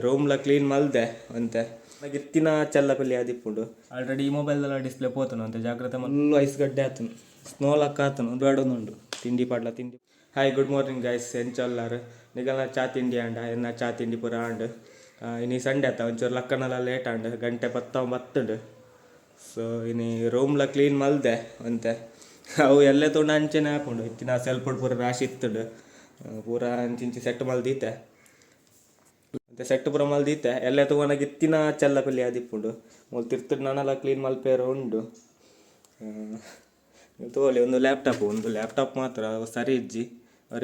ರೂಮ್ಲ clean ಮಲ್ದೆ ಅಂತೆ ನನಗೆ ಇತ್ತಿನ ಚೆಲ್ಲಪಲ್ಲಿ ಆದಿಪ್ಪುಂಡು ಆಲ್ರೆಡಿ ಈ ಮೊಬೈಲ್ದೆಲ್ಲ ಡಿಸ್ಪ್ಲೇ ಪೋತನು ಅಂತೆ ಜಾಗ್ರತೆ ಫುಲ್ಲು ಐಸ್ ಗಡ್ಡೆ ಆತನು ಸ್ನೋಲಕ್ಕ ಆತನು ಬೇಡೊಂದುಂಡು ತಿಂಡಿ ಪಾಡ್ಲ ತಿಂಡಿ. ಹಾಯ್ ಗುಡ್ ಮಾರ್ನಿಂಗ್ ಗೈಸ್ ಎಂಚಲ್ಲಾರು ನಿಗಲ್ನ ಚಾ ತಿಂಡಿ ಆಂಡ ಎನ್ನ ಚಾ ತಿಂಡಿ ಪೂರ ಆಂಡ್ ಇನಿ ಸಂಡೆ ಆತ ಒಂಚೂರು ಲಕ್ಕನೆಲ್ಲ ಲೇಟ್ ಆಂಡ್ ಗಂಟೆ 19 ಸೊ ಇನಿ ರೂಮ್ಲ ಕ್ಲೀನ್ ಮಲ್ದೆ ಅಂತೆ ಅವು ಎಲ್ಲೇ ತೊಂಡು ಅಂಚೆನೆ ಹಾಕೊಂಡು ಇತ್ತಿನ ಸೆಲ್ಫ್ ಪೂರ ರಾಶಿ ಇತ್ತುಂಡು ಪೂರ ಅಂಚಿಂಚಿ ಸೆಟ್ ಮಲ್ದೀತೆ ಮತ್ತೆ ಸೆಟ್ ಪೂರ ಮಲ್ದೀತೆ ಎಲ್ಲೇ ತಗೊಂಡಾಗ ಇತ್ತಿನ ಚೆಲ್ಲಪಲ್ಲಿ ಆದಿಪ್ಪುಂಡು ಮೊಲ್ ತಿರ್ತುಡು ನಾನೆಲ್ಲ ಕ್ಲೀನ್ ಮಲ್ಪೇರ ಉಂಡು. ತೋಲಿ ಒಂದು ಲ್ಯಾಪ್ಟಾಪ್ ಮಾತ್ರ ಸರಿ ಇಜ್ಜಿ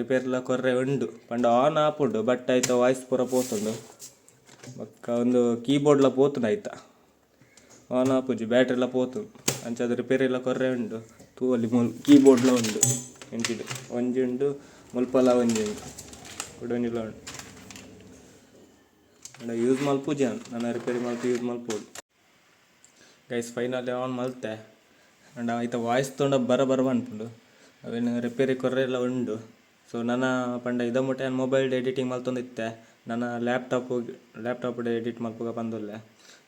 ರಿಪೇರ್ಲ ಕೊರ್ರೆ ಉಂಡು ಪಂಡ ಆನ್ ಆಪುಂಡು ಬಟ್ ಆಯ್ತಾ ವಾಯ್ಸ್ ಪೂರ ಪೋತುಂಡು ಬೊಕ್ಕ ಒಂದು ಕೀಬೋರ್ಡ್ಲ ಪೋತುಂಡು ಆಯ್ತಾ ಆನ್ ಆಪುಜಿ ಬ್ಯಾಟ್ರಿಲ ಪೋತುಂಡು ಅಂಚದ ರಿಪೇರಿಲ ಕೊರ್ರೆ ಉಂಡು. ತೂವಲ್ಲಿ ಕೀಬೋರ್ಡ್ಲ ಉಂಡು ಎಂಚಿಡು ಒಂಜಿ ಉಂಡು ಮುಲ್ಪಲ ಒಂಜಿ ಉಂಡು ಕುಡೋನಿಲ್ಲ ಉಂಡು ಯೂಸ್ ಮಲ್ಪುಜಿ ನನ್ನ ರಿಪೇರಿ ಮಲ್ಪು ಯೂಸ್ ಮಲ್ಪೋಡು ಗೈಸ್ ಫೈನಲಿ ಆನ್ ಮಲ್ತೆ ಅಂಡ್ ಆಯ್ತಾ ವಾಯ್ಸ್ ತೊಂಡ ಬರ ಅನ್ಪುಂಡು ಅವೇನು ರಿಪೇರಿ ಕೊರ್ರೆ ಎಲ್ಲ ಉಂಡು. ಸೊ ನನ್ನ ಪಂಡ ಇದ ಮುಟ್ಟೆ ಮೊಬೈಲ್ ಎಡಿಟಿಂಗ್ ಮಲ್ತೊಂದಿತ್ತೆ ನನ್ನ ಲ್ಯಾಪ್ಟಾಪ್ ಎಡಿಟ್ ಮಲ್ಪುಗ ಬಂದುಲ್ಲೆ.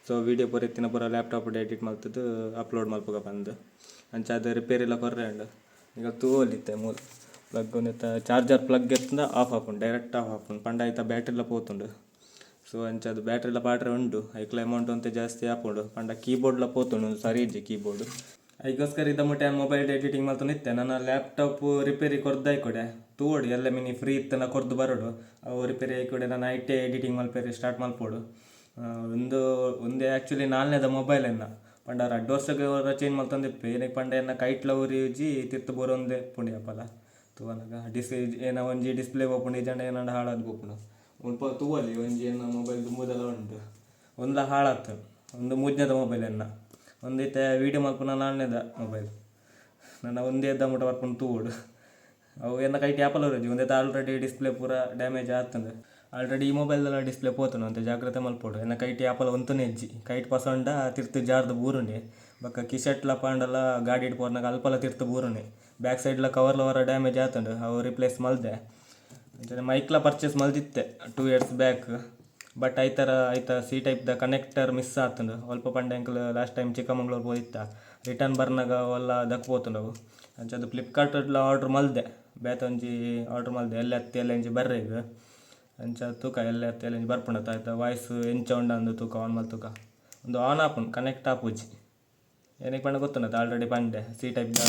ಸೊ ವೀಡಿಯೋ ಪೂರ ಇತ್ತಿನ ಪೂರ ಲ್ಯಾಪ್ಟಾಪ್ ಎಡಿಟ್ ಮಲ್ತದ್ದು ಅಪ್ಲೋಡ್ ಮಲ್ಪುಗ ಬಂದು ಅಂಚ ಅದು ರಿಪೇರಿ ಎಲ್ಲ ಕೊರ್ರೆ ಉಂಡು. ಈಗ ತೂವಲಿತ್ತೆ ಮೂಲ ಪ್ಲಗ್ ಒಂದಿತ್ತ ಚಾರ್ಜರ್ ಪ್ಲಗ್ ಎತ್ತಂದ ಆಫ್ ಹಾಕೊಂಡು ಡೈರೆಕ್ಟ್ ಆಫ್ ಹಾಕೊಂಡು ಪಂಡ ಆಯ್ತಾ ಬ್ಯಾಟ್ರಿಲ್ಲ ಪೋತುಂಡು. ಸೊ ಅಂಚದು ಬ್ಯಾಟ್ರಿಲ್ಲ ಪಾಡ್ರೆ ಉಂಡು ಐಕ್ಲ ಅಮೌಂಟ್ ಅಂತ ಜಾಸ್ತಿ ಹಾಕೊಂಡು ಪಂಡ ಕೀಬೋರ್ಡ್ಲ ಪೋತುಂಡು ಸರಿ ಇಜ್ಜಿ ಕೀಬೋರ್ಡ್ ಐಗೋಸ್ಕರ ಇದ್ದ ಮುಟ್ಟೆ ಮೊಬೈಲ್ ಎಡಿಟಿಂಗ್ ಮಲ್ತೊಂದಿತ್ತೆ ನನ್ನ ಲ್ಯಾಪ್ಟಾಪ್ ರಿಪೇರಿ ಕೊರ್ದಾಯ್ಕೊಡೆ ತೂವಡು ಎಲ್ಲ ಮಿನಿ ಫ್ರೀ ಇತ್ತನ ಕೊರ್ದು ಬರೋಡು ಅವು ರಿಪೇರಿ ಆಯ್ಕೊಡೆ ನಾನು ಐಟೇ ಎಡಿಟಿಂಗ್ ಮಲ್ಪೇರಿ ಸ್ಟಾರ್ಟ್ ಮಲ್ಪೋಡು. ಒಂದೇ ಆ್ಯಕ್ಚುಲಿ 4ನೇದ ಮೊಬೈಲ್ ಎನ್ನ ಪಂಡ 2 ವರ್ಷಕ್ಕೆ ಚೇಂಜ್ ಮಲ್ತೊಂದಿಪ್ಪೆ ಏನಕ್ಕೆ ಪಂಡ ಎನ್ನ ಕೈಟ್ಲ ಊರಿಜಿ ತಿರ್ತು ಬರೋಂದೇ ಪುಂಡಿ ಅಪ್ಪಲ್ಲ ತೂವನಾಗ ಏನ ಒಂಜಿ ಡಿಸ್ಪ್ಲೇ ಬೋಪುಂಡು ಇಜಂಡ ಏನಂಡ ಹಾಳಾದ್ ಬೋಪುಂಡು ಮುಲ್ಪ ತೂವಲಿ ಒಂಜಿ ಎನ್ನ ಮೊಬೈಲ್ ತುಂಬುದೆಲ್ಲ ಉಂಟು ಒಂದ್ಲ ಹಾಳಾತು ಒಂದು 3ನೇದ ಮೊಬೈಲ್ ಎನ್ನ ಒಂದೈತೆ ವೀಡಿಯೋ ಮಲ್ಪುನ 4ನೇದ ಮೊಬೈಲ್ ನನ್ನ ಒಂದೇ ಎದ್ದ ಮುಟ್ಟ ಬರ್ಪುಂಡು ತೂವಡು ಅವು ಎನ್ನ ಕೈಟ್ ಆ್ಯಪಲ್ ಅವರಜಿ ಒಂದೈತೆ ಆಲ್ರೆಡಿ ಡಿಸ್ಪ್ಲೇ ಪೂರ ಡ್ಯಾಮೇಜ್ ಆಗ್ತದೆ ಆಲ್ರೆಡಿ ಈ ಮೊಬೈಲ್ದೆಲ್ಲ ಡಿಸ್ಪ್ಲೇ ಪೋತನು ಅಂತ ಜಾಗ್ರತೆ ಮಲ್ಪೋಡು ಎನ್ನ ಕೈಟ್ ಆ್ಯಪಲ್ ಒಂತನೇ ಹೆಜ್ಜಿ ಕೈಟ್ ಪಸಂಡ ತಿರ್ತು ಜಾರ್ದು ಬೂರುಂಡೆ ಬಕ್ಕ ಕಿಶೆಟ್ಲ ಪಾಂಡಲ್ಲ ಗಾಡಿ ಇಟ್ಪೋರ್ನಾಗ ಅಲ್ಪಲ್ಲ ತಿರ್ತು ಬೂರುಂಡೆ ಬ್ಯಾಕ್ ಸೈಡ್ಲ ಕವರ್ಲ ಹೊರ ಡ್ಯಾಮೇಜ್ ಆತಂಡು ಅವು ರಿಪ್ಲೇಸ್ ಮಲ್ದೆ ಅಂಚನೆ ಮೈಕ್ಲ ಪರ್ಚೇಸ್ ಮಲ್ದಿತ್ತೆ 2 years ಬ್ಯಾಕ್ ಬಟ್ ಐತ ಸಿ ಟೈಪ್ದ ಕನೆಕ್ಟರ್ ಮಿಸ್ ಆತಂಡು ಅಲ್ಪ ಪಂಡ ಎಂಕಲ್ ಲಾಸ್ಟ್ ಟೈಮ್ ಚಿಕ್ಕಮಂಗ್ಳೂರು ಹೋದಿತ್ತ ರಿಟರ್ನ್ ಬರ್ನಾಗ ಅವೆಲ್ಲ ದಕ್ಕೋತುಂಡು ಅವು ಅಂಚದು ಫ್ಲಿಪ್ಕಾರ್ಟ್ಲ ಆರ್ಡ್ರ್ ಮಲ್ದೆ ಬೇತೊಂಜಿ ಆರ್ಡ್ರ್ ಮಲ್ದೆ ಎಲ್ಲ ಹತ್ತಿ ಎಲ್ಲ ಎಂಜಿ ಬರ್ರೆ ಈಗ ಅಂಚ ತೂಕ ಎಲ್ಲ ಹತ್ತಿ ಎಲ್ಲ ಎಂಜಿ ಬರ್ಪುಂಡತ್ತ ಆಯ್ತಾ ವಾಯ್ಸ್ ಎಂಚ ಉಂಡ ಅಂದು ತೂಕ ಆನ್ ಮಲ್ತೂಕ ಒಂದು ಆನ್ ಆಪುಂಡು ಕನೆಕ್ಟ್ ಆಪುಜಿ ಏನಕ್ಕೆ ಪಂಡ ಗೊತ್ತುಂಡತ್ತ ಆಲ್ರೆಡಿ ಪಂಡೆ ಸಿ ಟೈಪ್ದ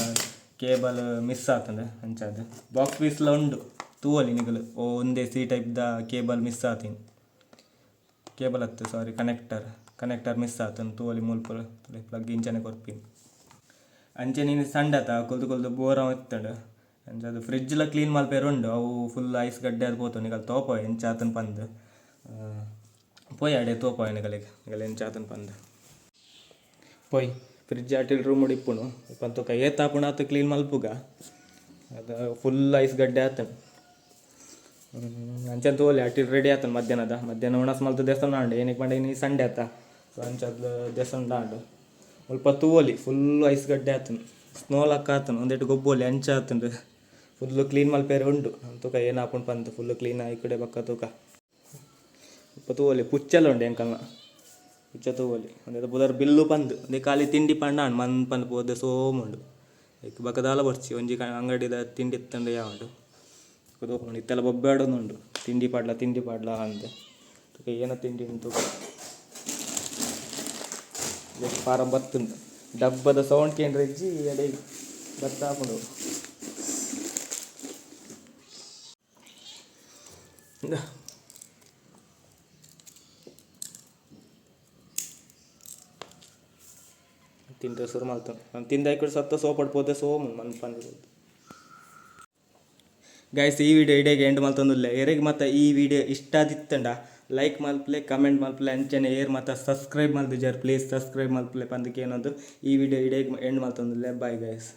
ಕೇಬಲ್ ಮಿಸ್ ಆತಂಡು ಅಂಚದು ಬಾಕ್ಸ್ ಪೀಸ್ಲ ಉಂಡು ತೂವಲಿ ನಿಗಲು ಒಂದೇ ಸಿ ಟೈಪ್ದ ಕೇಬಲ್ ಮಿಸ್ ಆತೀನಿ ಕೇಬಲ್ ಹತ್ತು ಸಾರಿ ಕನೆಕ್ಟರ್ ಮಿಸ್ ಆತನು ತೂವಲಿ ಮುಲ್ಪ ಪ್ಲಗ್ ಇಂಚನೆ ಕೊರ್ಪಿನಿ ಅಂಚೆ ನೀನು ಸಂಡತ ಕೊಲ್ದು ಬೋರ ಇತ್ತಂಡು ಅಂಚೆ ಅದು ಫ್ರಿಡ್ಜ್ಲ ಕ್ಲೀನ್ ಮಲ್ಪೇರು ಉಂಡು ಅವು ಫುಲ್ ಐಸ್ ಗಡ್ಡೆ ಅದು ಪೋತು ನಿಗಲ್ ತೋಪೋಯ್ ಎಂಚ ಆತನ ಪಂದು ಪೋಯ್ ಅಡೆ ತೋಪೋಯ್ ನಿಗಲಿಗೆ ಎಂಚ ಆತನ ಪಂದು ಪೋಯ್ ಫ್ರಿಡ್ಜ್ ಆಟಿಲ್ ರೂಮ್ ಉಡಿಪ್ಪುಣು ಪಂತುಕ ಏತಾಪುಣ ಆತು ಕ್ಲೀನ್ ಮಲ್ಪುಗ ಅದು ಫುಲ್ ಐಸ್ ಗಡ್ಡೆ ಆತನು ಅಂಚೆ ತೋಲಿ ಅಟ್ಟಿಲ್ ರೆಡಿ ಆತನು ಮಧ್ಯಾಹ್ನ ಉಣಸ್ ಮಲ್ತು ದೇವಸ್ಥಾನ ಆಂಡು ಏನಕ್ಕೆ ಪಂಡ ಇನ್ನು ಸಂಡೆ ಆತ ಸೊ ಅಂಚದ್ದು ದೇವಸ್ಥಾನ ಆಂಡು ಸ್ವಲ್ಪ ತೂವಲಿ ಫುಲ್ ಐಸ್ ಗಡ್ಡೆ ಆತನು ಸ್ನೋಲಕ್ಕ ಆತನು ಒಂದೆಟ್ಟು ಗೊಬ್ಬೋಲಿ ಅಂಚ ಆತಂಡು ಫುಲ್ಲು ಕ್ಲೀನ್ ಮಲ್ಪೇರೆ ಉಂಡು ತೂಕ ಏನು ಹಾಕೊಂಡು ಪಂದು ಫುಲ್ಲು ಕ್ಲೀನ್ ಆಗಿ ಕಡೆ ಬಕ್ಕ ತೂಕ ಸ್ವಲ್ಪ ತೂವಲಿ ಪುಚ್ಚೆಲ್ಲ ಉಂಡು ಎಂಕಲ್ನ ಪುಚ್ಚ ತೂವಲಿ ಒಂದೇ ಬುಧರ್ ಬಿಲ್ಲು ಪಂದು ಒಂದೇ ಖಾಲಿ ತಿಂಡಿ ಪಂಡ ಆಂಡು ಮನ್ ಪಂದು ಪೋದೆ ಸೋಮುಂಡು ಈಗ ಬಕ್ಕದಾಲ ಬರ್ಚಿ ಒಂಜಿ ಅಂಗಡಿದ ತಿಂಡಿ ಇತ್ತಂಡು ಯಾವುದು ತೋಪುಂಡು ಇತ್ತೆಲ್ಲ ಬೊಬ್ಬಾಡೋದುಂಡು ತಿಂಡಿ ಪಾಡ್ಲ ಅಂದೆ ತೂಕ ಏನೋ ತಿಂಡಿ ಉಂಟು ಫಾರಂ ಬತ್ತುಂಡು ಡಬ್ಬದ ಸೌಂಡ್ ಕೇಂದ್ರ ಇಜ್ಜಿ ಎಡೆ ಬತ್ತ ಹಾಕೊಂಡು ತಿಂದ ಸುರು ಮಾಡ್ತಾನೆ ನಾನು ತಿಂದಾಯ್ಕೊಂಡು ಸತ್ತ ಸೋಪಡ್ಬೋದೆ ಸೋಮು ಮನ್ ಪಂದು ಗೈಸ್ ಈ ವಿಡಿಯೋ ಇಡೀಗೆ ಎಂಡ್ ಮಲ್ತೊಂದುಲ್ಲ ಎರೆಗೆ ಮತ್ತು ಈ ವಿಡಿಯೋ ಇಷ್ಟ ಆದಿತ್ತಂಡ ಲೈಕ್ ಮಲ್ಪಲೆ ಕಮೆಂಟ್ ಮಲ್ಪಲೆ ಅಂಚನೆ ಮತ್ತು ಸಬ್ಸ್ಕ್ರೈಬ್ ಮಲ್ದಿಜಾರ್ ಪ್ಲೀಸ್ ಸಬ್ಸ್ಕ್ರೈಬ್ ಮಲ್ಪಲೆ ಪಂದಕ್ಕೆ ಏನೊಂದು ಈ ವಿಡಿಯೋ ಇಡೀಗೆ ಎಂಡ್ ಮಲ್ತೊಂದುಲ್ಲ ಬಾಯ್ ಗೈಸ್.